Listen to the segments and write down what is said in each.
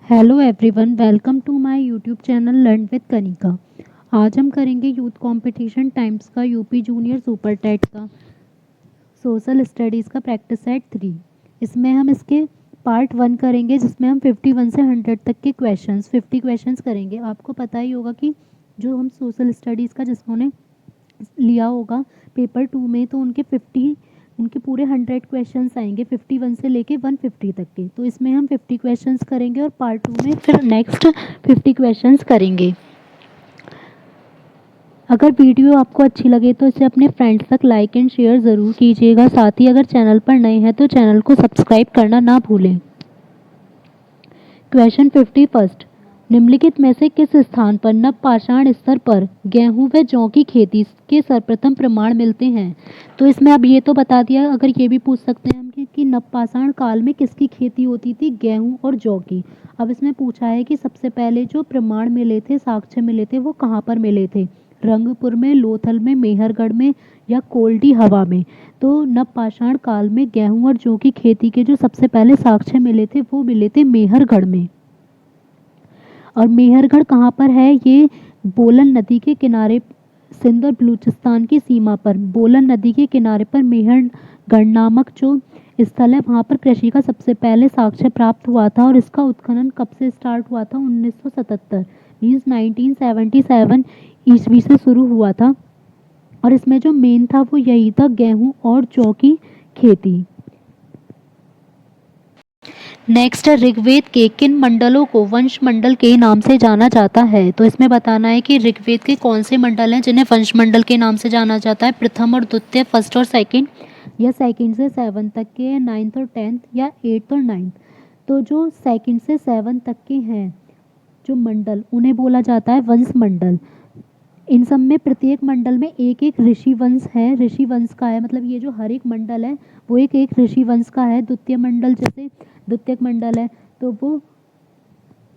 Hello everyone, welcome to my YouTube channel learn with Kanika. आज हम करेंगे यूथ कंपटीशन टाइम्स का यूपी जूनियर सुपर टेट का social studies का प्रैक्टिस सेट 3। इसमें हम इसके पार्ट 1 करेंगे, जिसमें हम 51 से 100 तक के क्वेश्चंस 50 क्वेश्चंस करेंगे। आपको पता ही होगा कि जो हम सोशल स्टडीज़ का जिन्होंने लिया होगा पेपर 2 में, तो उनके पूरे 100 क्वेश्चंस आएंगे 51 से लेके 150 तक के। तो इसमें हम 50 क्वेश्चंस करेंगे और पार्ट 2 में फिर नेक्स्ट 50 क्वेश्चंस करेंगे। अगर वीडियो आपको अच्छी लगे तो इसे अपने फ्रेंड्स तक लाइक एंड शेयर ज़रूर कीजिएगा। साथ ही अगर चैनल पर नए हैं तो चैनल को सब्सक्राइब करना ना भूलें। क्वेश्चन 51। निम्नलिखित में से किस स्थान पर नवपाषाण स्तर पर गेहूं व जौ की खेती के सर्वप्रथम प्रमाण मिलते हैं? तो इसमें अब ये तो बता दिया, अगर ये भी पूछ सकते हैं हम कि नवपाषाण काल में किसकी खेती होती थी, गेहूं और जौ की। अब इसमें पूछा है कि सबसे पहले जो प्रमाण मिले थे, साक्ष्य मिले थे, वो कहाँ पर मिले थे? रंगपुर में, लोथल में, मेहरगढ़ में या कोल्डी हवा में? तो नवपाषाण काल में गेहूं और जौ की खेती के जो सबसे पहले साक्ष्य मिले थे वो मिले थे मेहरगढ़ में। और मेहरगढ़ कहाँ पर है? ये बोलन नदी के किनारे, सिंध और बलूचिस्तान की सीमा पर बोलन नदी के किनारे पर मेहरगढ़ नामक जो स्थल है, वहाँ पर कृषि का सबसे पहले साक्ष्य प्राप्त हुआ था। और इसका उत्खनन कब से स्टार्ट हुआ था? 1977 मीन्स 1977 ईस्वी से शुरू हुआ था। और इसमें जो मेन था वो यही था, गेहूं और जौ की खेती। नेक्स्ट है, ऋग्वेद के किन मंडलों को वंश मंडल के नाम से जाना जाता है? तो इसमें बताना है कि ऋग्वेद के कौन से मंडल हैं जिन्हें वंश मंडल के नाम से जाना जाता है। प्रथम और द्वितीय, फर्स्ट और सेकंड, या सेकंड से 7 तक के, नाइन्थ और 10th, या 8th और 9th। तो जो सेकंड से 7 तक के हैं जो मंडल, उन्हें बोला जाता है वंश मंडल। इन सब में प्रत्येक मंडल में एक एक ऋषि वंश है। ऋषि वंश का है मतलब ये जो हर एक मंडल है वो एक एक ऋषि वंश का है। द्वितीय मंडल, जैसे द्वितीयक मंडल है तो वो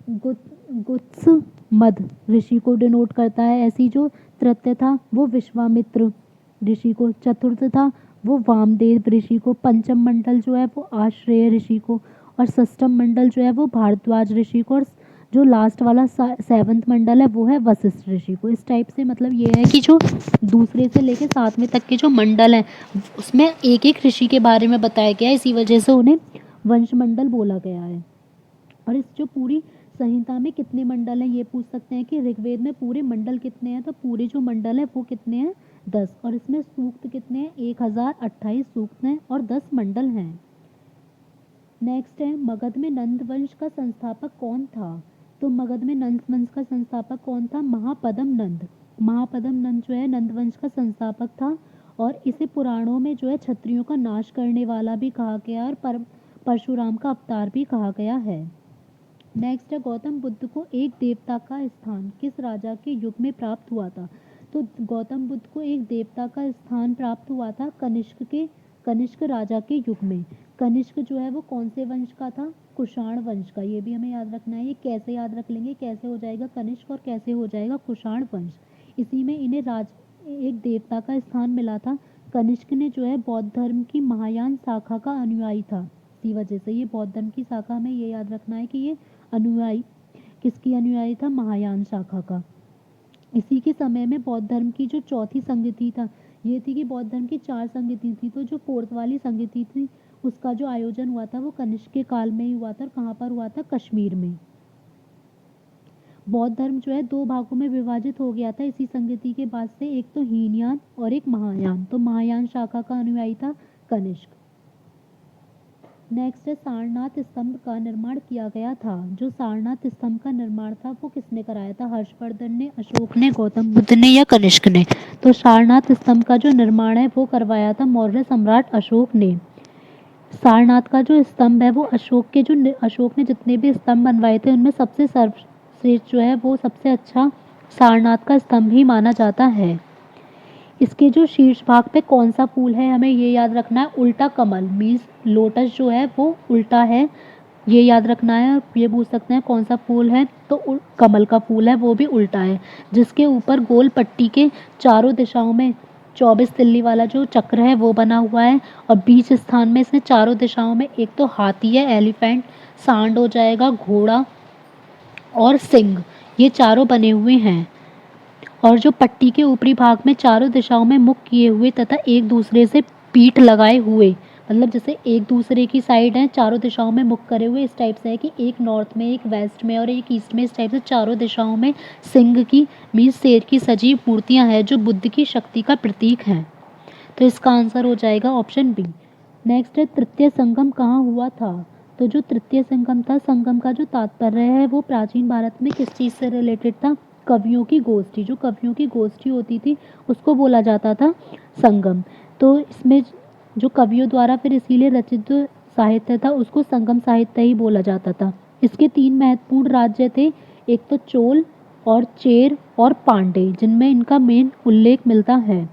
गुत्स मद ऋषि को डिनोट करता है। ऐसी जो तृतीय था वो विश्वामित्र ऋषि को, चतुर्थ था वो वामदेव ऋषि को, पंचम मंडल जो है वो आश्रय ऋषि को, और षष्ठम मंडल जो है वो भारद्वाज ऋषि को, और जो लास्ट वाला 7th मंडल है वो है वशिष्ठ ऋषि को। इस टाइप से मतलब ये है कि जो दूसरे से लेकर 7वें तक के जो मंडल हैं उसमें एक एक ऋषि के बारे में बताया गया है, इसी वजह से उन्हें वंश मंडल बोला गया है। और इस जो पूरी संहिता में कितने मंडल हैं ये पूछ सकते हैं कि ऋग्वेद में पूरे मंडल कितने हैं? तो पूरे जो मंडल है वो कितने हैं? 10। और इसमें सूक्त कितने हैं? 1028 सूक्त हैं और 10 मंडल हैं। नेक्स्ट है, मगध में नंद वंश का संस्थापक कौन था? तो मगध में नंद वंश का संस्थापक कौन था? महापद्म नंद। महापद्म नंद जो है नंद वंश का संस्थापक था। और इसे पुराणों में जो है क्षत्रियों का नाश करने वाला भी कहा गया और परशुराम का अवतार भी कहा गया है। नेक्स्ट है, गौतम बुद्ध को एक देवता का स्थान किस राजा के युग में प्राप्त हुआ था? तो गौतम बुद्ध को एक देवता का स्थान प्राप्त हुआ था कनिष्क राजा के युग में। कनिष्क जो है वो कौन से वंश का था? कुषाण वंश का। ये भी हमें याद रखना है। ये कैसे याद रख लेंगे, कैसे हो जाएगा कनिष्क और कैसे हो जाएगा कुषाण वंश? इसी में इन्हें एक देवता का स्थान मिला था। कनिष्क ने जो है बौद्ध धर्म की महायान शाखा का अनुयायी था। इसी वजह से ये बौद्ध धर्म की शाखा में ये याद रखना है कि ये अनुयायी किसकी अनुयायी था? महायान शाखा का। इसी के समय में बौद्ध धर्म की जो चौथी संगति था, ये थी कि बौद्ध धर्म की 4 संगति थी, तो जो 4th वाली संगति थी उसका जो आयोजन हुआ था वो कनिष्क के काल में ही हुआ था। और कहाँ पर हुआ था? कश्मीर में। बौद्ध धर्म जो है 2 भागों में विभाजित हो गया था इसी संगति के बाद से, एक तो हीनयान और एक महायान। तो महायान शाखा का अनुयायी था कनिष्क। नेक्स्ट है, सारनाथ स्तंभ का निर्माण किया गया था। जो सारनाथ स्तंभ का निर्माण था वो किसने कराया था? हर्षवर्धन ने, अशोक ने, गौतम बुद्ध ने या कनिष्क ने? तो सारनाथ स्तंभ का जो निर्माण है वो करवाया था मौर्य सम्राट अशोक ने। सारनाथ का जो स्तंभ है वो अशोक ने जितने भी स्तंभ बनवाए थे उनमें सबसे सर्वश्रेष्ठ जो है वो सबसे अच्छा सारनाथ का स्तंभ ही माना जाता है। इसके जो शीर्ष भाग पे कौन सा फूल है हमें ये याद रखना है, उल्टा कमल मीन्स लोटस जो है वो उल्टा है, ये याद रखना है। ये पूछ सकते हैं कौन सा फूल है, तो कमल का फूल है, वो भी उल्टा है, जिसके ऊपर गोल पट्टी के चारों दिशाओं में 24 तिल्ली वाला जो चक्र है वो बना हुआ है। और बीच स्थान में इसमें चारों दिशाओं में एक तो हाथी है, एलिफेंट, सांड हो जाएगा, घोड़ा, और सिंह, ये चारों बने हुए हैं। और जो पट्टी के ऊपरी भाग में चारों दिशाओं में मुख किए हुए तथा एक दूसरे से पीठ लगाए हुए, मतलब जैसे एक दूसरे की साइड है, चारों दिशाओं में मुख करे हुए, इस टाइप से है कि एक नॉर्थ में, एक वेस्ट में और एक ईस्ट में, इस टाइप से चारों दिशाओं में सिंह की मीन्स शेर की सजीव मूर्तियां हैं जो बुद्ध की शक्ति का प्रतीक हैं। तो इसका आंसर हो जाएगा ऑप्शन बी। नेक्स्ट है तृतीय संगम कहाँ हुआ था। तो जो तृतीय संगम था, संगम का जो तात्पर्य है वो प्राचीन भारत में किस चीज़ से रिलेटेड था, कवियों की गोष्ठी, जो कवियों की गोष्ठी होती थी उसको बोला जाता था संगम। तो इसमें जो कवियों द्वारा फिर इसीलिए रचित जो साहित्य था उसको संगम साहित्य ही बोला जाता था। इसके 3 महत्वपूर्ण राज्य थे, एक तो चोल और चेर और पांडे, जिनमें इनका मेन उल्लेख मिलता है।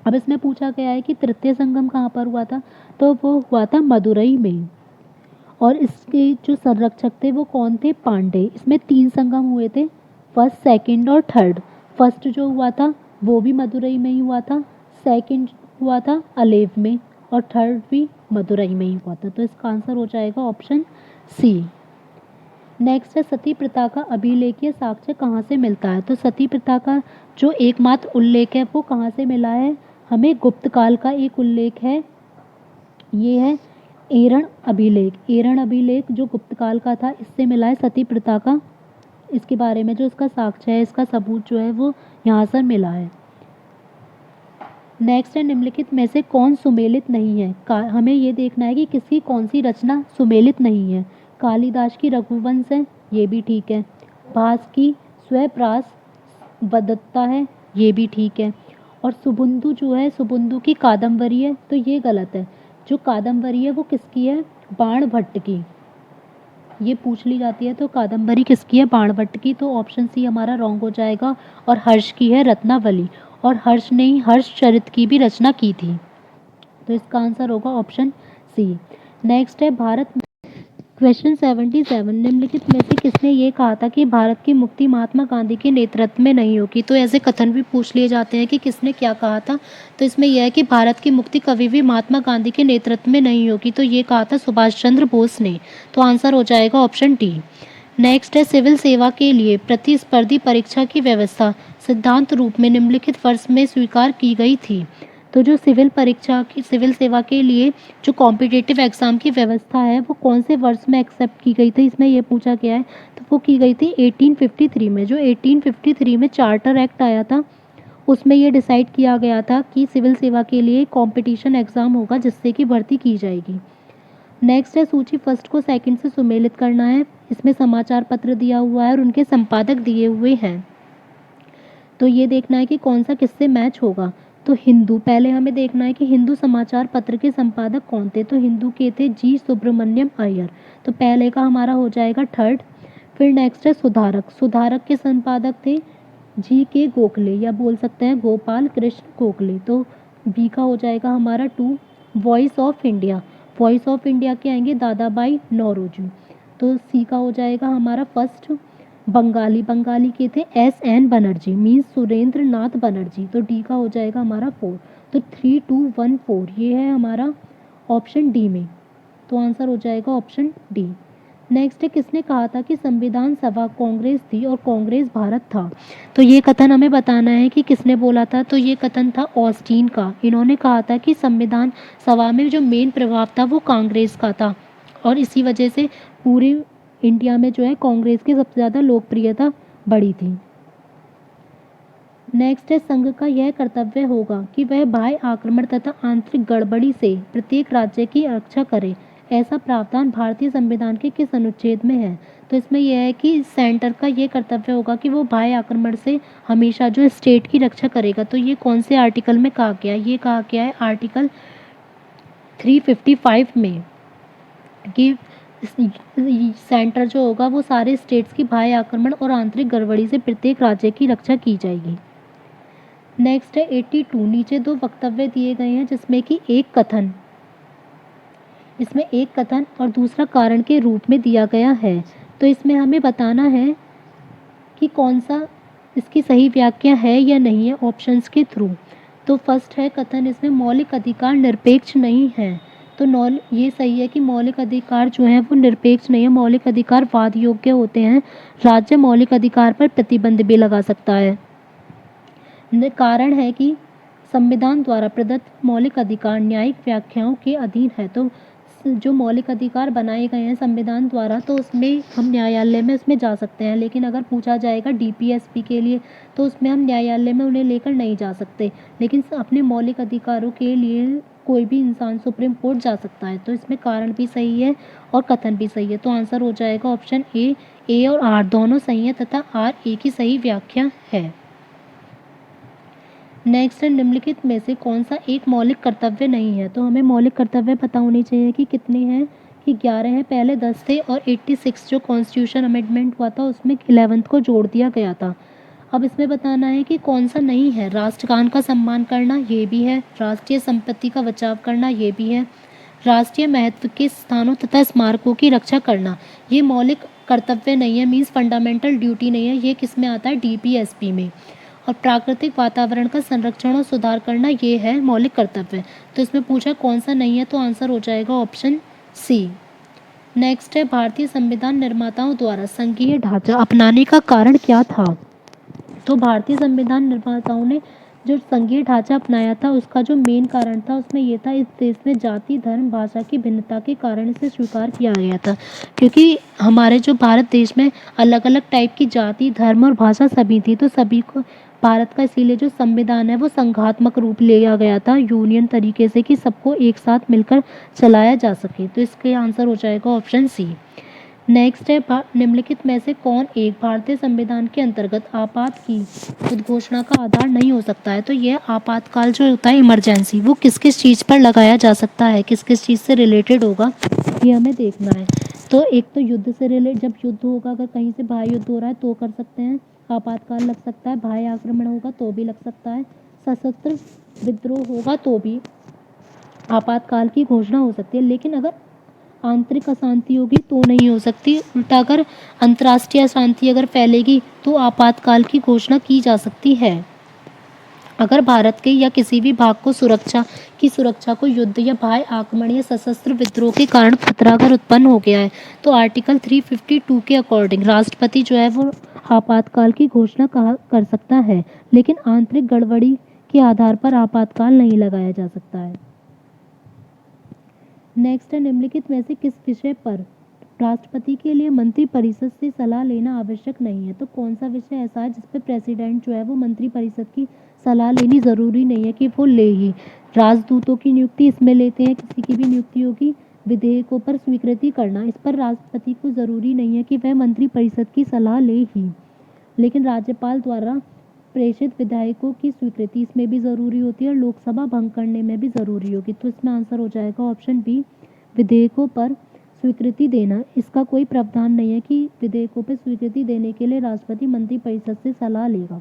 अब इसमें पूछा गया है कि तृतीय संगम कहाँ पर हुआ था, तो वो हुआ था मदुरई में। और इसके जो संरक्षक थे वो कौन थे, पांडे। इसमें 3 संगम हुए थे, फर्स्ट, सेकंड और थर्ड। फर्स्ट जो हुआ था वो भी मदुरई में ही हुआ था, सेकंड हुआ था अलेव में और थर्ड भी मदुरई में ही हुआ था। तो इसका आंसर हो जाएगा ऑप्शन सी। नेक्स्ट है सती प्रथा का अभिलेखीय साक्ष्य कहाँ से मिलता है। तो सती प्रथा का जो एकमात्र उल्लेख है वो कहाँ से मिला है, हमें गुप्त काल का एक उल्लेख है, ये है एरण अभिलेख। एरण अभिलेख जो गुप्त काल का था इससे मिला है सती प्रथा का, इसके बारे में जो इसका साक्ष्य है, इसका सबूत जो है वो यहाँ से मिला है। नेक्स्ट है निम्नलिखित में से कौन सुमेलित नहीं है। हमें ये देखना है कि किसकी कौन सी रचना सुमेलित नहीं है। कालिदास की रघुवंश है, ये भी ठीक है। भास की स्वप्रास बदत्ता है, ये भी ठीक है। और सुबुंदू जो है, सुबुंदू की कादम्बरी है, तो ये गलत है। जो कादम्बरी है वो किसकी है, बाणभट्ट की, ये पूछ ली जाती है। तो कादम्बरी किसकी है, बाणभट्ट की। तो ऑप्शन सी हमारा रॉन्ग हो जाएगा। और हर्ष की है रत्नावली, और हर्ष ने ही हर्षचरित की भी रचना की थी। तो इसका आंसर होगा ऑप्शन सी। नेक्स्ट है भारत। क्वेश्चन 77, निम्नलिखित में से किसने ये कहा था कि भारत की मुक्ति महात्मा गांधी के नेतृत्व में नहीं होगी। तो ऐसे कथन भी पूछ लिए जाते हैं कि किसने क्या कहा था। तो इसमें यह है कि भारत की मुक्ति कभी भी महात्मा गांधी के नेतृत्व में नहीं होगी, तो ये कहा था सुभाष चंद्र बोस ने। तो आंसर हो जाएगा ऑप्शन डी। नेक्स्ट है सिविल सेवा के लिए प्रतिस्पर्धी परीक्षा की व्यवस्था सिद्धांत रूप में निम्नलिखित वर्ष में स्वीकार की गई थी। तो जो सिविल परीक्षा की, सिविल सेवा के लिए जो कॉम्पिटिटिव एग्ज़ाम की व्यवस्था है वो कौन से वर्ष में एक्सेप्ट की गई थी, इसमें ये पूछा गया है। तो वो की गई थी 1853 में। जो 1853 में चार्टर एक्ट आया था उसमें ये डिसाइड किया गया था कि सिविल सेवा के लिए कॉम्पिटिशन एग्ज़ाम होगा जिससे कि भर्ती की जाएगी। नेक्स्ट है सूची फर्स्ट को सेकंड से सुमेलित करना है। इसमें समाचार पत्र दिया हुआ है और उनके संपादक दिए हुए हैं। तो ये देखना है कि कौन सा किससे मैच होगा। तो हिंदू, पहले हमें देखना है कि हिंदू समाचार पत्र के संपादक कौन थे। तो हिंदू के थे जी सुब्रमण्यम अय्यर, तो पहले का हमारा हो जाएगा थर्ड। फिर नेक्स्ट है सुधारक, सुधारक के संपादक थे जी के गोखले, या बोल सकते हैं गोपाल कृष्ण गोखले, तो बी का हो जाएगा हमारा 2। Voice of India, voice of India के आएंगे दादा भाई नौरोजी, तो सी का हो जाएगा हमारा फर्स्ट। बंगाली, बंगाली के थे S N Banerjee means Surendra Nath Banerjee, तो डी का हो जाएगा हमारा 4। तो 3 2 1 4 ये है हमारा ऑप्शन डी में, तो आंसर हो जाएगा ऑप्शन डी। नेक्स्ट है किसने कहा था कि संविधान सभा कांग्रेस थी और कांग्रेस भारत था। तो ये कथन हमें बताना है कि किसने बोला था। तो ये कथन था ऑस्टीन का। इन्होंने कहा था कि संविधान सभा में जो मेन प्रभाव था वो कांग्रेस का था और इसी वजह से पूरे इंडिया में जो है कांग्रेस की सबसे ज़्यादा लोकप्रियता बढ़ी थी। नेक्स्ट है संघ का यह कर्तव्य होगा कि वह बाह्य आक्रमण तथा आंतरिक गड़बड़ी से प्रत्येक राज्य की रक्षा करे। ऐसा प्रावधान भारतीय संविधान के किस अनुच्छेद में है। तो इसमें यह है कि सेंटर का ये कर्तव्य होगा कि वो बाह्य आक्रमण से हमेशा जो स्टेट की रक्षा करेगा। तो ये कौन से आर्टिकल में कहा गया है, ये कहा गया है आर्टिकल 355 में कि सेंटर जो होगा वो सारे स्टेट्स की बाह्य आक्रमण और आंतरिक गड़बड़ी से प्रत्येक राज्य की रक्षा की जाएगी। नेक्स्ट है 82, नीचे 2 वक्तव्य दिए गए हैं जिसमें कि एक कथन, इसमें एक कथन और दूसरा कारण के रूप में दिया गया है। तो इसमें हमें बताना है कि कौन सा इसकी सही व्याख्या है या नहीं है ऑप्शंस के थ्रू। तो फर्स्ट है कथन, इसमें मौलिक अधिकार निरपेक्ष नहीं है। तो ये सही है कि मौलिक अधिकार जो हैं वो निरपेक्ष नहीं है, मौलिक अधिकार वाद योग्य होते हैं। राज्य मौलिक अधिकार पर प्रतिबंध भी लगा सकता है। कारण है कि संविधान द्वारा प्रदत्त मौलिक अधिकार न्यायिक व्याख्याओं के अधीन है। तो जो मौलिक अधिकार बनाए गए हैं संविधान द्वारा, तो उसमें हम न्यायालय में उसमें जा सकते हैं, लेकिन अगर पूछा जाएगा डीपीएसपी के लिए तो उसमें हम न्यायालय में उन्हें लेकर नहीं जा सकते। लेकिन अपने मौलिक अधिकारों के लिए कोई भी इंसान सुप्रीम कोर्ट जा सकता है। तो इसमें कारण भी सही है और कथन भी सही है। तो आंसर हो जाएगा ऑप्शन ए और आर दोनों सही है तथा आर ए की सही व्याख्या है। नेक्स्ट है, निम्नलिखित में से कौन सा एक मौलिक कर्तव्य नहीं है? तो हमें मौलिक कर्तव्य पता होनी चाहिए कि कितने हैं, कि 11 हैं। पहले 10 थे और 86 जो कॉन्स्टिट्यूशन अमेंडमेंट हुआ था उसमें 11th को जोड़ दिया गया था। अब इसमें बताना है कि कौन सा नहीं है। राष्ट्रगान का सम्मान करना, ये भी है। राष्ट्रीय संपत्ति का बचाव करना, ये भी है। राष्ट्रीय महत्व के स्थानों तथा स्मारकों की रक्षा करना, ये मौलिक कर्तव्य नहीं है, मीन्स फंडामेंटल ड्यूटी नहीं है। ये किस में आता है? डीपीएसपी में। और प्राकृतिक वातावरण का संरक्षण और सुधार करना, ये है मौलिक कर्तव्य। तो इसमें पूछा कौन सा नहीं है, तो आंसर हो जाएगा ऑप्शन सी। नेक्स्ट है, भारतीय संविधान निर्माताओं द्वारा संघीय ढांचा अपनाने का कारण क्या था? तो भारतीय संविधान निर्माताओं ने जो संघीय ढांचा अपनाया था उसका जो मेन कारण था उसमें ये था, इस देश में जाति धर्म भाषा की भिन्नता के कारण इसे स्वीकार किया गया था। क्योंकि हमारे जो भारत देश में अलग अलग टाइप की जाति धर्म और भाषा सभी थी, तो सभी को भारत का इसीलिए जो संविधान है वो संघात्मक रूप लिया गया था यूनियन तरीके से, कि सबको एक साथ मिलकर चलाया जा सके। तो इसके आंसर हो जाएगा ऑप्शन सी। नेक्स्ट है, निम्नलिखित में से कौन एक भारतीय संविधान के अंतर्गत आपात की उद्घोषणा का आधार नहीं हो सकता है? तो यह आपातकाल जो होता है इमरजेंसी, वो किस किस चीज़ पर लगाया जा सकता है, किस किस चीज़ से रिलेटेड होगा, ये हमें देखना है। तो एक तो युद्ध से रिलेटेड, जब युद्ध होगा, अगर कहीं से बाह्य युद्ध हो रहा है तो कर सकते हैं, आपातकाल लग सकता है। बाह्य आक्रमण होगा तो भी लग सकता है। सशस्त्र विद्रोह होगा तो भी आपातकाल की घोषणा हो सकती है। लेकिन अगर आंतरिक अशांति होगी तो नहीं हो सकती। उल्टा अगर अंतर्राष्ट्रीय अशांति अगर फैलेगी तो आपातकाल की घोषणा की जा सकती है। अगर भारत के या किसी भी भाग को सुरक्षा को युद्ध या बाह्य आक्रमण या सशस्त्र विद्रोह के कारण खतरा अगर उत्पन्न हो गया है तो आर्टिकल 352 के अकॉर्डिंग राष्ट्रपति जो है वो आपातकाल की घोषणा कर सकता है। लेकिन आंतरिक गड़बड़ी के आधार पर आपातकाल नहीं लगाया जा सकता है। नेक्स्ट है, निम्नलिखित में से किस विषय पर राष्ट्रपति के लिए मंत्रिपरिषद से सलाह लेना आवश्यक नहीं है? तो कौन सा विषय ऐसा है जिसपे प्रेसिडेंट जो है वो मंत्रिपरिषद की सलाह लेनी ज़रूरी नहीं है कि वो ले ही? राजदूतों की नियुक्ति इसमें लेते हैं, किसी की भी नियुक्ति होगी, विधेयकों पर स्वीकृति करना, इस पर राष्ट्रपति को ज़रूरी नहीं है कि वह मंत्रिपरिषद की सलाह ले ही। लेकिन राज्यपाल द्वारा प्रेषित विधायकों की स्वीकृति इसमें भी ज़रूरी होती है और लोकसभा भंग करने में भी ज़रूरी होगी। तो इसमें आंसर हो जाएगा ऑप्शन बी, विधेयकों पर स्वीकृति देना। इसका कोई प्रावधान नहीं है कि विधेयकों पर स्वीकृति देने के लिए राष्ट्रपति मंत्रिपरिषद से सलाह लेगा।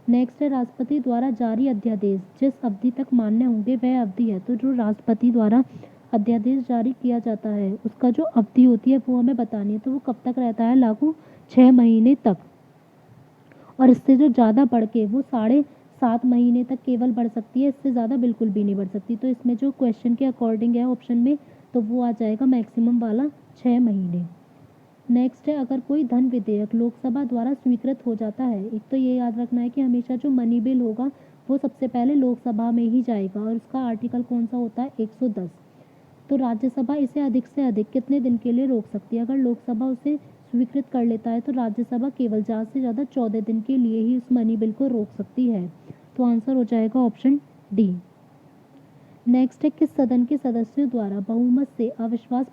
नेक्स्ट है, राष्ट्रपति द्वारा जारी अध्यादेश जिस अवधि तक मान्य होंगे वह अवधि है। तो जो राष्ट्रपति द्वारा अध्यादेश जारी किया जाता है उसका जो अवधि होती है वो हमें बतानी है। तो वो कब तक रहता है लागू? 6 महीने तक। और इससे जो ज़्यादा बढ़ के वो 7.5 महीने तक केवल बढ़ सकती है, इससे ज़्यादा बिल्कुल भी नहीं बढ़ सकती। तो इसमें जो क्वेश्चन के अकॉर्डिंग है ऑप्शन में, तो वो आ जाएगा मैक्सिमम वाला 6 महीने। नेक्स्ट है, अगर कोई धन विधेयक लोकसभा द्वारा स्वीकृत हो जाता है, एक तो ये याद रखना है कि हमेशा जो मनी बिल होगा वो सबसे पहले लोकसभा में ही जाएगा और उसका आर्टिकल कौन सा होता है? 110। तो राज्यसभा इसे अधिक से अधिक कितने दिन के लिए रोक सकती है? अगर लोकसभा उसे स्वीकृत कर लेता है तो राज्यसभा केवल ज़्यादा से ज़्यादा 14 दिन के लिए ही उस मनी बिल को रोक सकती है। तो आंसर हो जाएगा ऑप्शन डी। नेक्स्ट है, किस सदन के सदस्यों द्वारा बहुमत से अविश्वास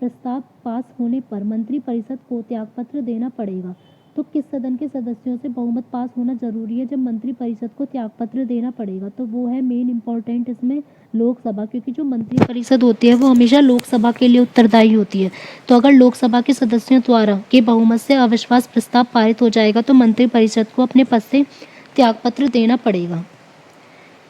प्रस्ताव पास होने पर मंत्रिपरिषद को त्यागपत्र देना पड़ेगा? तो किस सदन के सदस्यों से बहुमत पास होना जरूरी है जब मंत्रिपरिषद को त्यागपत्र देना पड़ेगा? तो वो है मेन इंपॉर्टेंट इसमें लोकसभा, क्योंकि जो मंत्रिपरिषद होती है वो हमेशा लोकसभा के लिए उत्तरदायी होती है। तो अगर लोकसभा के सदस्यों द्वारा के बहुमत से अविश्वास प्रस्ताव पारित हो जाएगा तो मंत्रिपरिषद को अपने पद से त्यागपत्र देना पड़ेगा।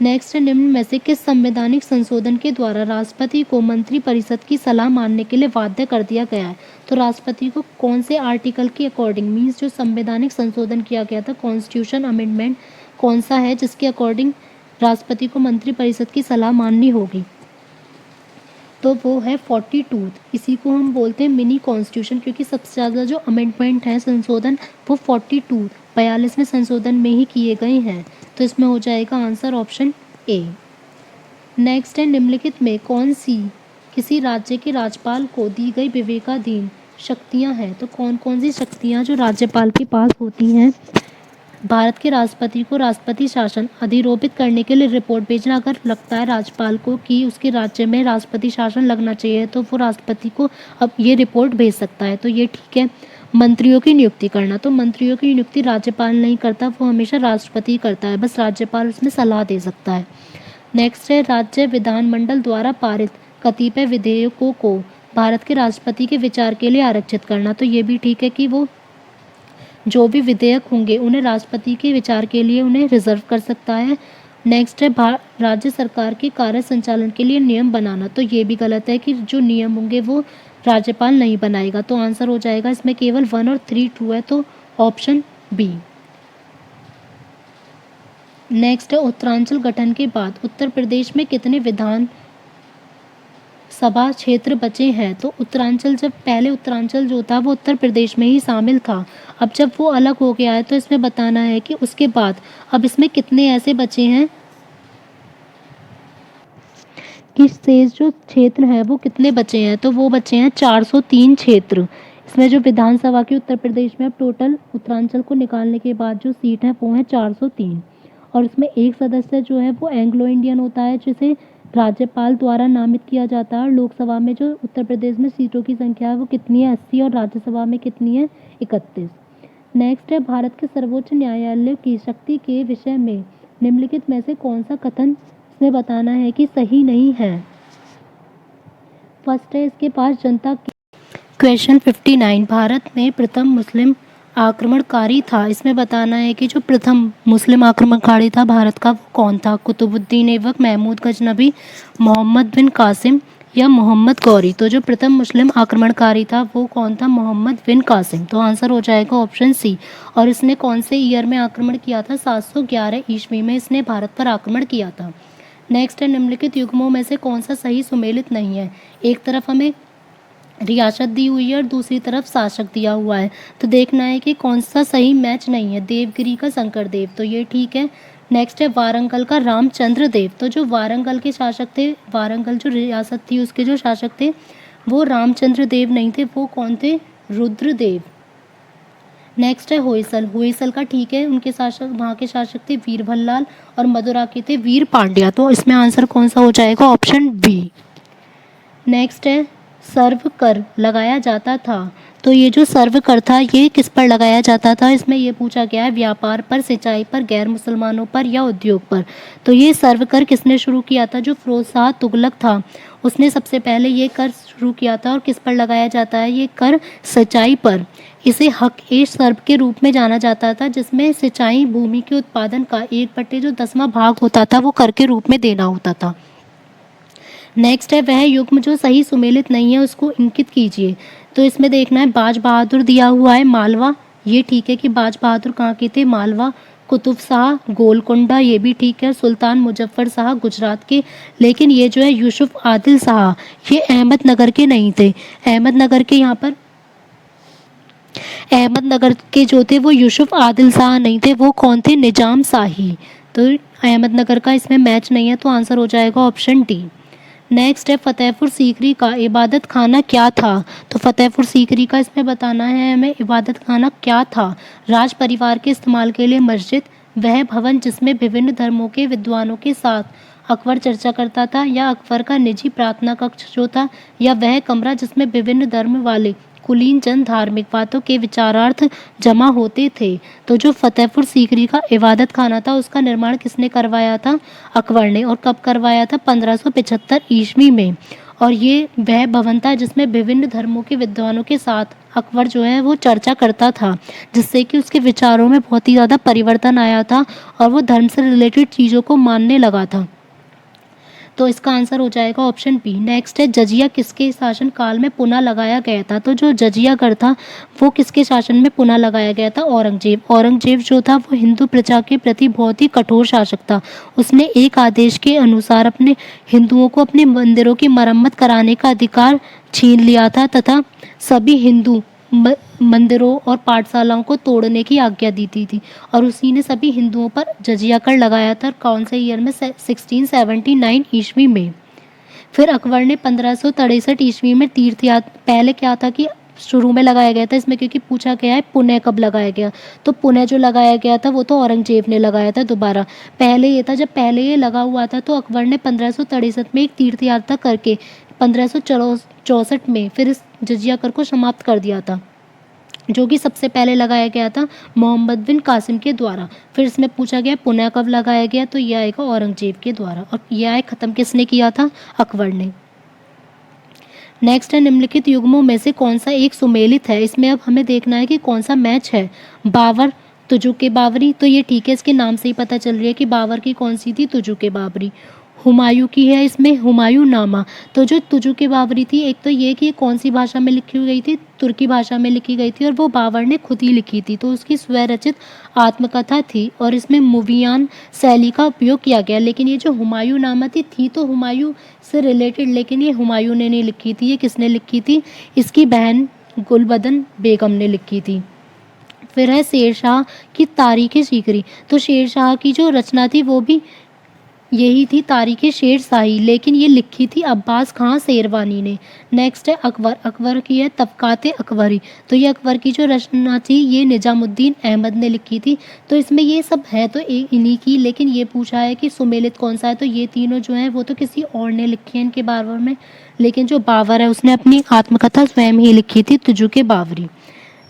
नेक्स्ट है, निम्न में से किस संवैधानिक संशोधन के द्वारा राष्ट्रपति को मंत्रिपरिषद की सलाह मानने के लिए बाध्य कर दिया गया है? तो राष्ट्रपति को कौन से आर्टिकल के अकॉर्डिंग, मीन्स जो संवैधानिक संशोधन किया गया था, कॉन्स्टिट्यूशन अमेंडमेंट कौन सा है जिसके अकॉर्डिंग राष्ट्रपति को मंत्रिपरिषद की सलाह माननी होगी? तो वो है 42। इसी को हम बोलते हैं मिनी कॉन्स्टिट्यूशन, क्योंकि सबसे ज़्यादा जो अमेंडमेंट है, संशोधन, वो 42 42वें संशोधन में ही किए गए हैं। तो इसमें हो जाएगा आंसर ऑप्शन ए। नेक्स्ट है, निम्नलिखित में कौन सी किसी राज्य के राज्यपाल को दी गई विवेकाधीन शक्तियां हैं? तो कौन कौन सी शक्तियां जो राज्यपाल के पास होती हैं? भारत के राष्ट्रपति को राष्ट्रपति शासन अधिरोपित करने के लिए रिपोर्ट भेजना। अगर लगता है राज्यपाल को कि उसके राज्य में राष्ट्रपति शासन लगना चाहिए, तो वो राष्ट्रपति को अब ये रिपोर्ट भेज सकता है। तो ये ठीक है। मंत्रियों की नियुक्ति करना, तो मंत्रियों की नियुक्ति राज्यपाल नहीं करता, वो हमेशा राष्ट्रपति करता है, बस राज्यपाल उसमें सलाह दे सकता है। नेक्स्ट है, राज्य विधानमंडल द्वारा पारित कतिपय विधेयकों को भारत के राष्ट्रपति के विचार के लिए आरक्षित करना। तो ये भी ठीक है कि वो जो भी विधेयक होंगे उन्हें राष्ट्रपति के विचार के लिए उन्हें रिजर्व कर सकता है। नेक्स्ट है, राज्य सरकार के कार्य संचालन के लिए नियम बनाना। तो ये भी गलत है कि जो नियम होंगे वो राज्यपाल नहीं बनाएगा। तो आंसर हो जाएगा इसमें केवल 1 और 3 ट्रू है, तो ऑप्शन बी। नेक्स्ट है, उत्तरांचल गठन के बाद उत्तर प्रदेश में कितने विधान सभा क्षेत्र बचे हैं? तो उत्तरांचल, जब पहले उत्तरांचल जो था वो उत्तर प्रदेश में ही शामिल था, अब जब वो अलग हो गया है तो इसमें बताना है कि उसके बाद अब इसमें कितने ऐसे बचे हैं कि शेष जो क्षेत्र है वो कितने बचे हैं? तो वो बचे हैं 403 क्षेत्र। इसमें जो विधानसभा की उत्तर प्रदेश में अब टोटल उत्तरांचल को निकालने के बाद जो सीट है वो है 403। और इसमें एक सदस्य जो है वो एंग्लो इंडियन होता है, जिसे राज्यपाल द्वारा नामित किया जाता है। और लोकसभा में जो उत्तर प्रदेश में सीटों की संख्या है वो कितनी है? 80, और राज्यसभा में कितनी है? 31। नेक्स्ट है, भारत के सर्वोच्च न्यायालय की शक्ति के विषय में निम्नलिखित में से कौन सा कथन इसमें बताना है कि सही नहीं है? फर्स्ट है, इसके पास जनता की। क्वेश्चन 59, भारत में प्रथम मुस्लिम आक्रमणकारी था। इसमें बताना है कि जो प्रथम मुस्लिम आक्रमणकारी था भारत का, वो कौन था? कुतुबुद्दीन ऐबक, महमूद गजनबी, मोहम्मद बिन कासिम या मोहम्मद गौरी? तो जो प्रथम मुस्लिम आक्रमणकारी था वो कौन था? मोहम्मद बिन कासिम। तो आंसर हो जाएगा ऑप्शन सी। और इसने कौन से ईयर में आक्रमण किया था? 711 ईस्वी में इसने भारत पर आक्रमण किया था। नेक्स्ट है, निम्नलिखित युग्मों में से कौन सा सही सुमेलित नहीं है? एक तरफ हमें रियासत दी हुई है और दूसरी तरफ शासक दिया हुआ है, तो देखना है कि कौन सा सही मैच नहीं है। देवगिरी का शंकर देव, तो ये ठीक है। नेक्स्ट है, वारंगल का रामचंद्र देव। तो जो वारंगल के शासक थे, वारंगल जो रियासत थी उसके जो शासक थे वो रामचंद्र देव नहीं थे, वो कौन थे? रुद्रदेव। नेक्स्ट है, होयसल। होयसल का ठीक है, उनके शासक, वहाँ के शासक थे वीरभल्लाल, और मदुरा के थे वीर पांड्या। तो इसमें आंसर कौन सा हो जाएगा? Option B. नेक्स्ट है, सर्व कर लगाया जाता था। तो ये जो सर्व कर था ये किस पर लगाया जाता था? इसमें ये पूछा गया है व्यापार पर, सिंचाई पर, गैर मुसलमानों पर या उद्योग पर। तो ये सर्व कर किसने शुरू किया था? जो फिरोज शाह तुगलक था उसने सबसे पहले ये कर शुरू किया था। और किस पर लगाया जाता है? ये कर सिंचाई पर। इसे हक ए सर्व के रूप में जाना जाता था, जिसमें सिंचाई भूमि के उत्पादन का 1/10वां भाग होता था वो कर के रूप में देना होता था। नेक्स्ट है, वह युग्म जो सही सुमेलित नहीं है उसको इंकित कीजिए। तो इसमें देखना है, बाज बहादुर दिया हुआ है मालवा, ये ठीक है कि बाज बहादुर कहाँ के थे? मालवा। कुतुब शाह गोलकोंडा, ये भी ठीक है। सुल्तान मुजफ्फर शाह गुजरात के। लेकिन ये जो है यूसुफ आदिल शाह, ये अहमदनगर के नहीं थे। अहमदनगर के यहाँ पर अहमदनगर के जो थे वो यूसुफ आदिल शाह नहीं थे, वो कौन थे? निजाम शाही। तो अहमदनगर का इसमें मैच नहीं है, तो आंसर हो जाएगा ऑप्शन डी। नेक्स्ट है, फतेहपुर सीकरी का इबादत खाना क्या था? तो फतेहपुर सीकरी का इसमें बताना है हमें इबादत खाना क्या था। राज परिवार के इस्तेमाल के लिए मस्जिद, वह भवन जिसमें विभिन्न धर्मों के विद्वानों के साथ अकबर चर्चा करता था, या अकबर का निजी प्रार्थना कक्ष जो था, या वह कमरा जिसमें विभिन्न धर्म वाले कुलीन जन धार्मिक बातों के विचारार्थ जमा होते थे। तो जो फतेहपुर सीकरी का इबादत खाना था उसका निर्माण किसने करवाया था? अकबर ने। और कब करवाया था? 1575 ईस्वी में। और ये वह भवन था जिसमें विभिन्न धर्मों के विद्वानों के साथ अकबर जो है वो चर्चा करता था, जिससे कि उसके विचारों में बहुत ही ज़्यादा परिवर्तन आया था और वो धर्म से रिलेटेड चीज़ों को मानने लगा था। तो इसका आंसर हो जाएगा ऑप्शन बी। नेक्स्ट है जजिया किसके शासन काल में पुनः लगाया गया था? तो जो जजिया कर था वो किसके शासन में पुनः लगाया गया था? औरंगजेब। औरंगजेब जो था वो हिंदू प्रजा के प्रति बहुत ही कठोर शासक था। उसने एक आदेश के अनुसार अपने हिंदुओं को अपने मंदिरों की मरम्मत कराने का अधिकार छीन लिया था तथा सभी हिंदू मंदिरों और पाठशालाओं को तोड़ने की आज्ञा दी थी और उसी ने सभी हिंदुओं पर जजिया कर लगाया था। कौन से ईयर में? 1679 ईस्वी में। फिर अकबर ने 1563 ईस्वी में तीर्थ यात्रा, पहले क्या था कि शुरू में लगाया गया था इसमें, क्योंकि पूछा गया है पुणे कब लगाया गया, तो पुणे जो लगाया गया था वो तो औरंगजेब ने लगाया था दोबारा। पहले ये था, जब पहले ये लगा हुआ था तो अकबर ने 1563 में एक तीर्थ यात्रा करके 1564 में फिर इस जजिया कर को समाप्त कर दिया था, जो कि सबसे पहले लगाया गया था मोहम्मद बिन कासिम के द्वारा। फिर इसमें पूछा गया पुणे कब लगाया गया, तो यह आएगा औरंगजेब के द्वारा। और यह आय खत्म किसने किया था? अकबर ने। नेक्स्ट है निम्नलिखित युग्मों में से कौन सा एक सुमेलित है? इसमें अब हमें देखना है कि कौन सा मैच है। बाबर तुजुके बाबरी, तो ये ठीक है, इसके नाम से ही पता चल रही है कि बाबर की कौन सी थी? तुजुके बाबरी। हुमायूं की है इसमें हुमायूं नामा, तो जो तुजुके बाबरी थी, एक तो ये कि ये कौन सी भाषा में लिखी गई थी? तुर्की भाषा में लिखी गई थी और वो बाबर ने खुद ही लिखी थी, तो उसकी स्वरचित आत्मकथा थी और इसमें मुवियान शैली का उपयोग किया गया। लेकिन ये जो हुमायूं नामा थी तो हुमायूं से रिलेटेड, लेकिन ये हुमायूं ने नहीं लिखी थी, ये किसने लिखी थी? इसकी बहन गुलबदन बेगम ने लिखी थी। फिर है शेरशाह की तारीख सीकरी, तो शेरशाह की जो रचना थी वो भी यही थी, तारीख शेर शाही, लेकिन ये लिखी थी अब्बास खां शेरवानी ने। नेक्स्ट है अकबर, अकबर की है तबकाते अकबरी, तो ये अकबर की जो रचना थी ये निजामुद्दीन अहमद ने लिखी थी। तो इसमें ये सब है तो इन्हीं की, लेकिन ये पूछा है कि सुमेलित कौन सा है, तो ये तीनों जो हैं वो तो किसी और ने लिखी है इनके बारे में, लेकिन जो बाबर है उसने अपनी आत्मकथा स्वयं ही लिखी थी, तुजुके बाबरी।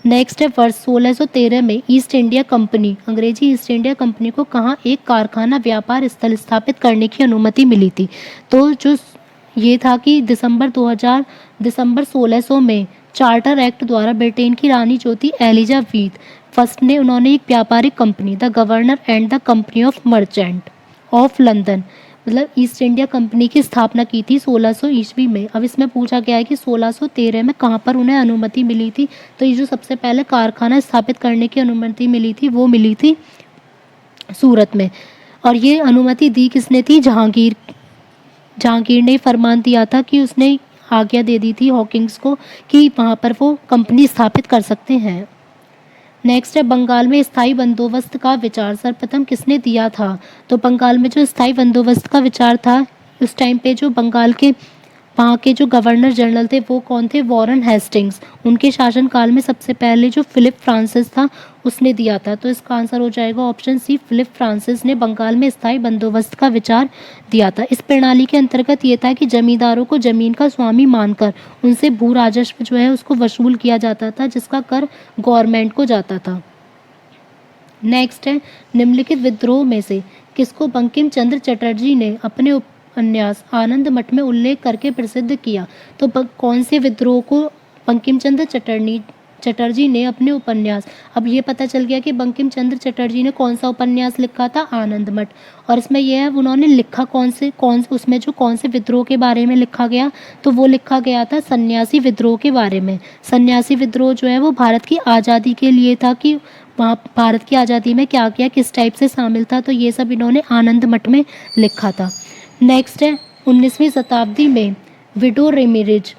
नेक्स्ट है वर्ष 1613 में ईस्ट इंडिया कंपनी, अंग्रेजी ईस्ट इंडिया कंपनी को कहाँ एक कारखाना व्यापार स्थल स्थापित करने की अनुमति मिली थी? तो जो ये था कि दिसंबर 1600 में चार्टर एक्ट द्वारा ब्रिटेन की रानी ज्योति एलिजाबेथ फर्स्ट ने उन्होंने एक व्यापारिक company the governor and the company of merchant of London, मतलब ईस्ट इंडिया कंपनी की स्थापना की थी 1600 ईस्वी में। अब इसमें पूछा गया है कि 1613 में कहाँ पर उन्हें अनुमति मिली थी, तो ये जो सबसे पहले कारखाना स्थापित करने की अनुमति मिली थी वो मिली थी सूरत में। और ये अनुमति दी किसने थी? जहांगीर ने फरमान दिया था कि उसने आज्ञा दे दी थी हॉकिंस को कि वहाँ पर वो कंपनी स्थापित कर सकते हैं। नेक्स्ट है बंगाल में स्थायी बंदोबस्त का विचार सर्वप्रथम किसने दिया था? तो बंगाल में जो स्थायी बंदोबस्त का विचार था उस टाइम पे जो बंगाल के वहाँ के जो गवर्नर जनरल थे वो कौन थे? Warren Hastings. उनके शासनकाल में सबसे पहले जो फिलिप फ्रांसिस था उसने दिया था, तो इसका आंसर हो जाएगा ऑप्शन सी, फिलिप फ्रांसिस ने बंगाल में स्थायी बंदोबस्त का विचार दिया था। इस प्रणाली के अंतर्गत ये था कि जमींदारों को जमीन का स्वामी मानकर उनसे भू राजस्व जो है उसको वसूल किया जाता था, जिसका कर गवर्नमेंट को जाता था। नेक्स्ट है निम्नलिखित विद्रोह में से किसको बंकिम चंद्र चटर्जी ने अपने उपन्यास आनंद मठ में उल्लेख करके प्रसिद्ध किया? तो कौन से विद्रोह को बंकिम चंद्र चटर्जी ने अपने उपन्यास, अब ये पता चल गया कि बंकिम चंद्र चटर्जी ने कौन सा उपन्यास लिखा था? आनंद मठ। और इसमें यह है उन्होंने लिखा कौन से उसमें जो कौन से विद्रोह के बारे में लिखा गया, तो वो लिखा गया था सन्यासी विद्रोह के बारे में। सन्यासी विद्रोह जो है वो भारत की आज़ादी के लिए था कि वहाँ भारत की आज़ादी में क्या क्या किस टाइप से शामिल था, तो ये सब इन्होंने आनंद मठ में लिखा था। नेक्स्ट है 19वीं शताब्दी में विडो रेमिरेज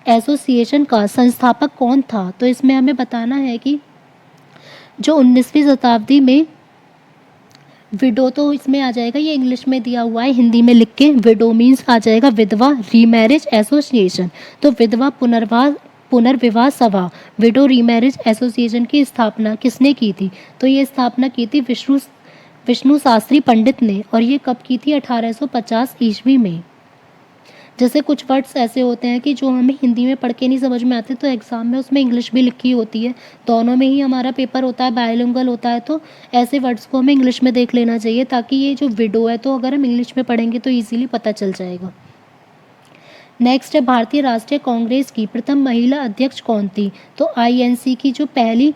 एसोसिएशन का संस्थापक कौन था? तो इसमें हमें बताना है कि जो 19वीं शताब्दी में विडो, तो इसमें आ जाएगा, ये इंग्लिश में दिया हुआ है, हिंदी में लिख के विडो मीन्स आ जाएगा विधवा रीमैरिज एसोसिएशन। तो विधवा पुनर्विवाह सभा विडो रीमैरिज एसोसिएशन की स्थापना किसने की थी? तो ये स्थापना की थी विष्णु शास्त्री पंडित ने, और ये कब की थी? 1850 ईस्वी में। जैसे कुछ वर्ड्स ऐसे होते हैं कि जो हमें हिंदी में पढ़ के नहीं समझ में आते, तो एग्ज़ाम में उसमें इंग्लिश भी लिखी होती है, दोनों में ही हमारा पेपर होता है, बायलिंगुअल होता है, तो ऐसे वर्ड्स को हमें इंग्लिश में देख लेना चाहिए, ताकि ये जो विडो है तो अगर हम इंग्लिश में पढ़ेंगे तो ईजिली पता चल जाएगा। नेक्स्ट है भारतीय राष्ट्रीय कांग्रेस की प्रथम महिला अध्यक्ष कौन थी? तो INC की जो पहली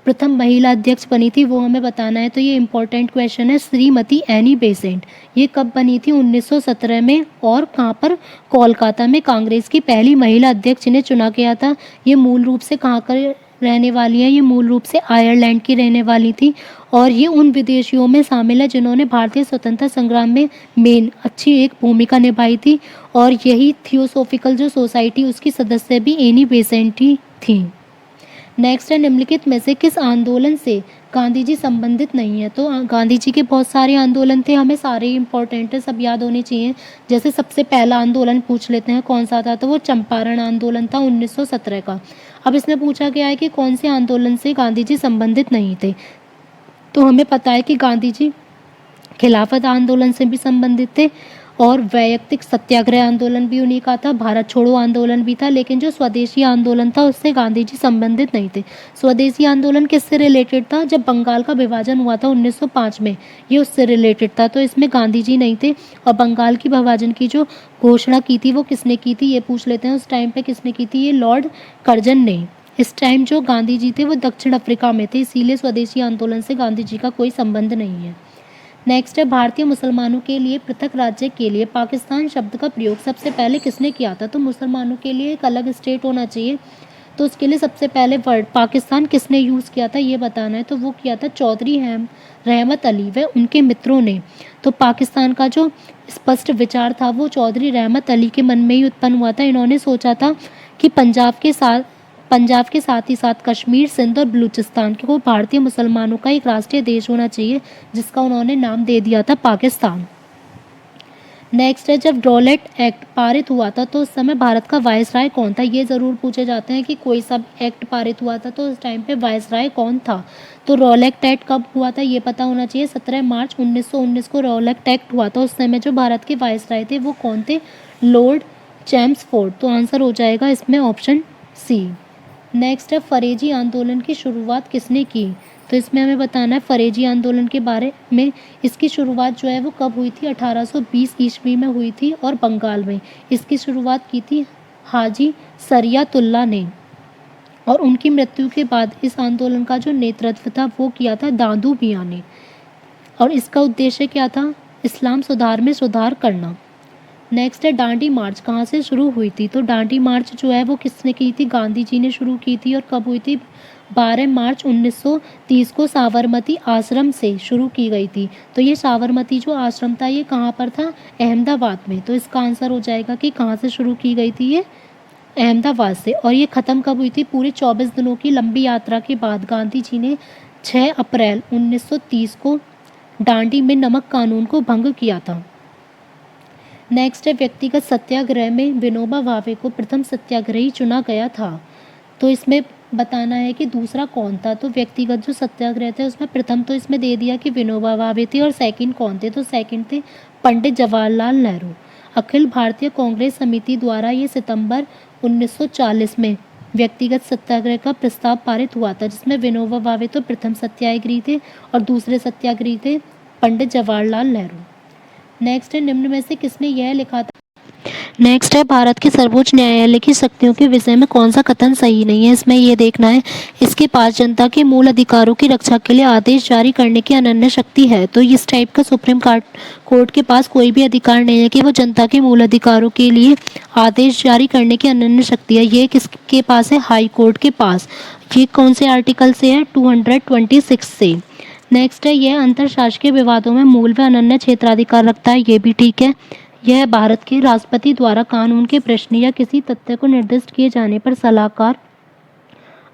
प्रथम महिला अध्यक्ष बनी थी वो हमें बताना है। तो ये इंपॉर्टेंट क्वेश्चन है, श्रीमती एनी बेसेंट। ये कब बनी थी? 1917 में। और कहाँ पर? कोलकाता में। कांग्रेस की पहली महिला अध्यक्ष इन्हें चुना गया था। ये मूल रूप से कहाँ कर रहने वाली है? ये मूल रूप से आयरलैंड की रहने वाली थी। और ये उन विदेशियों में शामिल है जिन्होंने भारतीय स्वतंत्रता संग्राम में मेन अच्छी एक भूमिका निभाई थी। और यही थियोसॉफिकल जो सोसाइटी उसकी सदस्य भी एनी बेसेंट ही थी। नेक्स्ट है, निम्नलिखित में से किस आंदोलन से गांधी जी संबंधित नहीं है? तो गांधी जी के बहुत सारे आंदोलन थे, हमें सारे इंपॉर्टेंट है, सब याद होने चाहिए। जैसे सबसे पहला आंदोलन पूछ लेते हैं कौन सा था, तो वो चंपारण आंदोलन था 1917 का। अब इसमें पूछा गया है कि कौन से आंदोलन से गांधी जी संबंधित नहीं थे। तो हमें पता है कि गांधी जी खिलाफत आंदोलन से भी संबंधित थे और वैयक्तिक सत्याग्रह आंदोलन भी उन्हीं का था, भारत छोड़ो आंदोलन भी था। लेकिन जो स्वदेशी आंदोलन था उससे गांधी जी संबंधित नहीं थे। स्वदेशी आंदोलन किससे रिलेटेड था? जब बंगाल का विभाजन हुआ था 1905 में, ये उससे रिलेटेड था। तो इसमें गांधी जी नहीं थे। और बंगाल की विभाजन की जो घोषणा की थी वो किसने की थी, ये पूछ लेते हैं। उस टाइम पे किसने की थी? ये लॉर्ड कर्जन ने। इस टाइम जो गांधी जी थे वो दक्षिण अफ्रीका में थे, इसीलिए स्वदेशी आंदोलन से गांधी जी का कोई संबंध नहीं है। नेक्स्ट है, भारतीय मुसलमानों के लिए पृथक राज्य के लिए पाकिस्तान शब्द का प्रयोग सबसे पहले किसने किया था? तो मुसलमानों के लिए एक अलग स्टेट होना चाहिए, तो उसके लिए सबसे पहले वर्ड पाकिस्तान किसने यूज़ किया था ये बताना है। तो वो किया था चौधरी रहमत अली व उनके मित्रों ने। तो पाकिस्तान का जो स्पष्ट विचार था वो चौधरी रहमत अली के मन में ही उत्पन्न हुआ था। इन्होंने सोचा था कि पंजाब के साथ ही साथ कश्मीर, सिंध और बलूचिस्तान को भारतीय मुसलमानों का एक राष्ट्रीय देश होना चाहिए, जिसका उन्होंने नाम दे दिया था पाकिस्तान। नेक्स्ट है, जब रॉलेट एक्ट पारित हुआ था तो उस समय भारत का वायसराय कौन था? ये ज़रूर पूछे जाते हैं कि कोई सा एक्ट पारित हुआ था तो उस टाइम पे वायसराय कौन था। तो रॉलेट एक्ट कब हुआ था ये पता होना चाहिए। 17 मार्च 1919 को रॉलेट एक्ट हुआ था। उस समय जो भारत के वायसराय थे वो कौन थे? Lord Chelmsford. तो आंसर हो जाएगा इसमें ऑप्शन सी। नेक्स्ट है, फरेजी आंदोलन की शुरुआत किसने की? तो इसमें हमें बताना है फरेजी आंदोलन के बारे में। इसकी शुरुआत जो है वो कब हुई थी? 1820 ईस्वी में हुई थी और बंगाल में। इसकी शुरुआत की थी हाजी सरियातुल्ला ने। और उनकी मृत्यु के बाद इस आंदोलन का जो नेतृत्व था वो किया था दादू मियां ने। और इसका उद्देश्य क्या था? इस्लाम सुधार में सुधार करना। नेक्स्ट है, डांडी मार्च कहाँ से शुरू हुई थी? तो डांडी मार्च जो है वो किसने की थी? गांधी जी ने शुरू की थी। और कब हुई थी? 12 मार्च 1930 को साबरमती आश्रम से शुरू की गई थी। तो ये साबरमती जो आश्रम था ये कहाँ पर था? अहमदाबाद में। तो इसका आंसर हो जाएगा कि कहाँ से शुरू की गई थी ये? अहमदाबाद से। और ये ख़त्म कब हुई थी? पूरे 24 दिनों की लंबी यात्रा के बाद गांधी जी ने 6 अप्रैल 1930 को डांडी में नमक कानून को भंग किया था। नेक्स्ट है, व्यक्तिगत सत्याग्रह में विनोबा भावे को प्रथम सत्याग्रही चुना गया था। तो इसमें बताना है कि दूसरा कौन था। तो व्यक्तिगत जो सत्याग्रह थे उसमें प्रथम तो इसमें दे दिया कि विनोबा भावे थे। और सेकंड कौन थे? तो सेकंड थे पंडित जवाहरलाल नेहरू। अखिल भारतीय कांग्रेस समिति द्वारा ये सितंबर 1940 में व्यक्तिगत सत्याग्रह का प्रस्ताव पारित हुआ था, जिसमें विनोबा भावे तो प्रथम सत्याग्रही थे और दूसरे सत्याग्रही थे पंडित जवाहरलाल नेहरू। नेक्स्ट है, निम्न में से किसने यह लिखा था? नेक्स्ट है, भारत के सर्वोच्च न्यायालय की शक्तियों के विषय में कौन सा कथन सही नहीं है? इसमें ये देखना है, इसके पास जनता के मूल अधिकारों की रक्षा के लिए आदेश जारी करने की अनन्य शक्ति है। तो इस टाइप का सुप्रीम कोर्ट के पास कोई भी अधिकार नहीं है कि वो जनता के मूल अधिकारों के लिए आदेश जारी करने की अनन्य शक्ति है। ये किसके पास है? हाई कोर्ट के पास। ये कौन से आर्टिकल से है? 226 से। नेक्स्ट है, यह अंतरशासकीय विवादों में मूल व अनन्य क्षेत्राधिकार रखता है। ये भी ठीक है। यह भारत के राष्ट्रपति द्वारा कानून के प्रश्न या किसी तथ्य को निर्दिष्ट किए जाने पर सलाहकार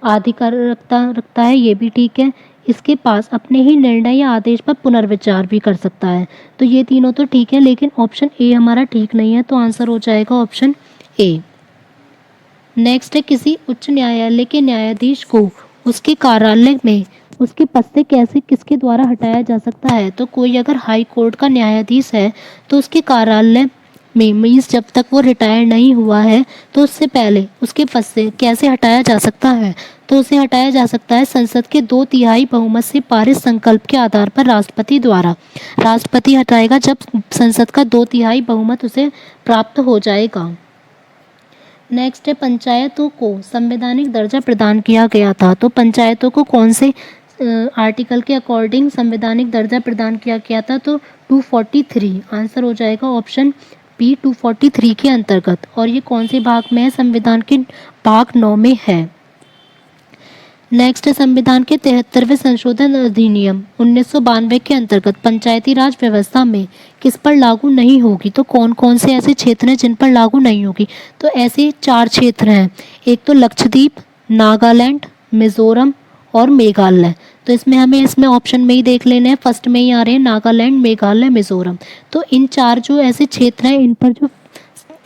अधिकार रखता है। ये भी ठीक है। इसके पास अपने ही निर्णय या आदेश पर पुनर्विचार भी कर सकता है। तो ये तीनों तो ठीक है, लेकिन ऑप्शन ए हमारा ठीक नहीं है। तो आंसर हो जाएगा ऑप्शन ए। नेक्स्ट है, किसी उच्च न्यायालय के न्यायाधीश को उसके कार्यालय में उसके पद से कैसे किसके द्वारा हटाया जा सकता है? तो कोई अगर हाई कोर्ट का न्यायाधीश है तो उसके कार्यालय में मीन्स जब तक वो रिटायर नहीं हुआ है तो उससे पहले उसके पद से कैसे हटाया जा सकता है? तो उसे हटाया जा सकता है संसद के 2/3 बहुमत से पारित संकल्प के आधार पर राष्ट्रपति द्वारा। राष्ट्रपति हटाएगा जब संसद का 2/3 बहुमत उसे प्राप्त हो जाएगा। नेक्स्ट है पंचायतों को संवैधानिक दर्जा प्रदान किया गया था। तो पंचायतों को कौन से आर्टिकल के अकॉर्डिंग संवैधानिक दर्जा प्रदान किया गया था? तो 243 आंसर हो जाएगा ऑप्शन बी 243 के अंतर्गत। और ये कौन से भाग में है? संविधान के भाग 9 में है। नेक्स्ट है संविधान के 73वें संशोधन अधिनियम 1992 के अंतर्गत पंचायती राज व्यवस्था में किस पर लागू नहीं होगी? तो कौन कौन से ऐसे क्षेत्र हैं जिन पर लागू नहीं होगी? तो ऐसे 4 क्षेत्र हैं। एक तो लक्षद्वीप, नागालैंड, मिजोरम और मेघालय। तो इसमें ऑप्शन में ही देख लेने हैं, फर्स्ट में ही आ रहे हैं नागालैंड, मेघालय, मिजोरम। तो इन 4 जो ऐसे क्षेत्र हैं इन पर जो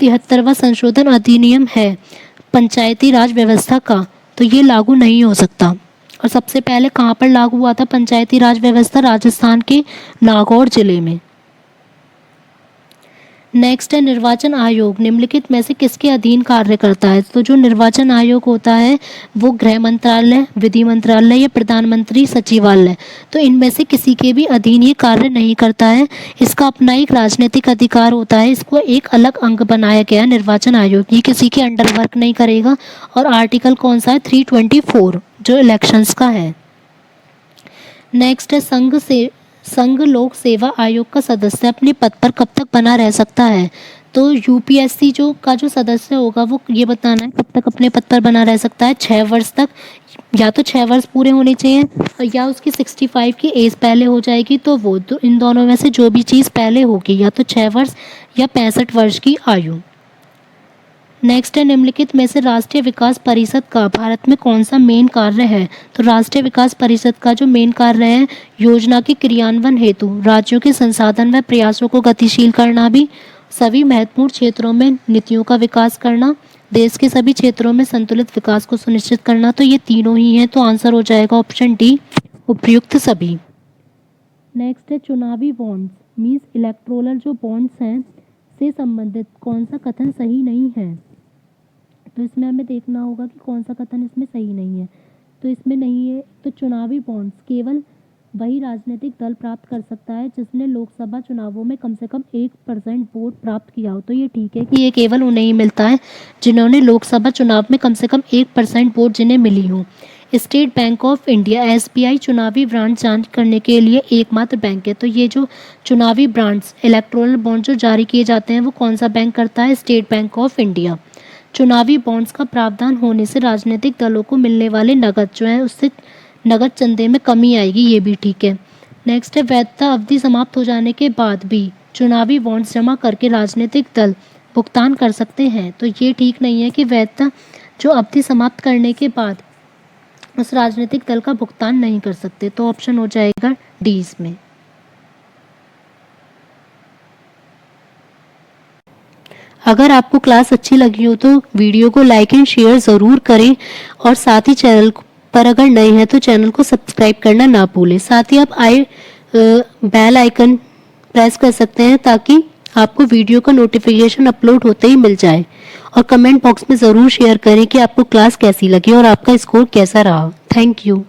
73वां संशोधन अधिनियम है पंचायती राज व्यवस्था का, तो ये लागू नहीं हो सकता। और सबसे पहले कहाँ पर लागू हुआ था पंचायती राज व्यवस्था? राजस्थान के नागौर जिले में। नेक्स्ट है निर्वाचन आयोग निम्नलिखित में से किसके अधीन कार्य करता है? तो जो निर्वाचन आयोग होता है वो गृह मंत्रालय, विधि मंत्रालय या प्रधानमंत्री सचिवालय, तो इनमें से किसी के भी अधीन ये कार्य नहीं करता है। इसका अपना एक राजनीतिक अधिकार होता है। इसको एक अलग अंग बनाया गया निर्वाचन आयोग, ये किसी के अंडर वर्क नहीं करेगा। और आर्टिकल कौन सा है? 324 जो इलेक्शंस का है। नेक्स्ट है संघ लोक सेवा आयोग का सदस्य अपने पद पर कब तक बना रह सकता है? तो यूपीएससी जो सदस्य होगा वो ये बताना है कब तक अपने पद पर बना रह सकता है। 6 वर्ष तक, या तो 6 वर्ष पूरे होने चाहिए या उसकी 65 की एज पहले हो जाएगी। तो वो तो इन दोनों में से जो भी चीज़ पहले होगी, या तो 6 वर्ष या 65 वर्ष की आयु। नेक्स्ट है निम्नलिखित में से राष्ट्रीय विकास परिषद का भारत में कौन सा मेन कार्य है? तो राष्ट्रीय विकास परिषद का जो मेन कार्य है योजना के क्रियान्वयन हेतु राज्यों के संसाधन व प्रयासों को गतिशील करना, भी सभी महत्वपूर्ण क्षेत्रों में नीतियों का विकास करना, देश के सभी क्षेत्रों में संतुलित विकास को सुनिश्चित करना। तो ये तीनों ही हैं। तो आंसर हो जाएगा ऑप्शन डी उपयुक्त सभी। नेक्स्ट है चुनावी बॉन्ड्स मीन्स इलेक्टोरल जो बॉन्ड्स हैं से संबंधित कौन सा कथन सही नहीं है? तो इसमें हमें देखना होगा कि कौन सा कथन इसमें सही नहीं है। तो इसमें नहीं है। तो चुनावी बॉन्ड्स केवल वही राजनीतिक दल प्राप्त कर सकता है जिसने लोकसभा चुनावों में कम से कम 1% वोट प्राप्त किया हो। तो ये ठीक है कि ये केवल उन्हें ही मिलता है जिन्होंने लोकसभा चुनाव में कम से कम 1% वोट जिन्हें मिली हो। State bank of India SBI चुनावी बॉन्ड जारी करने के लिए एकमात्र बैंक है। तो ये जो चुनावी बॉन्ड्स इलेक्टोरल बॉन्ड जो जारी किए जाते हैं वो कौन सा बैंक करता है? State bank of India. चुनावी बॉन्ड्स का प्रावधान होने से राजनीतिक दलों को मिलने वाले नकद जो है उससे नकद चंदे में कमी आएगी, ये भी ठीक है। नेक्स्ट है वैधता अवधि समाप्त हो जाने के बाद भी चुनावी बॉन्ड्स जमा करके राजनीतिक दल भुगतान कर सकते हैं। तो ये ठीक नहीं है कि वैधता जो अवधि समाप्त करने के बाद उस राजनीतिक दल का भुगतान नहीं कर सकते। तो ऑप्शन हो जाएगा डी इसमें। अगर आपको क्लास अच्छी लगी हो तो वीडियो को लाइक एंड शेयर ज़रूर करें, और साथ ही चैनल पर अगर नए हैं तो चैनल को सब्सक्राइब करना ना भूलें। साथ ही आप बेल आइकन प्रेस कर सकते हैं ताकि आपको वीडियो का नोटिफिकेशन अपलोड होते ही मिल जाए। और कमेंट बॉक्स में ज़रूर शेयर करें कि आपको क्लास कैसी लगी और आपका स्कोर कैसा रहा। Thank you.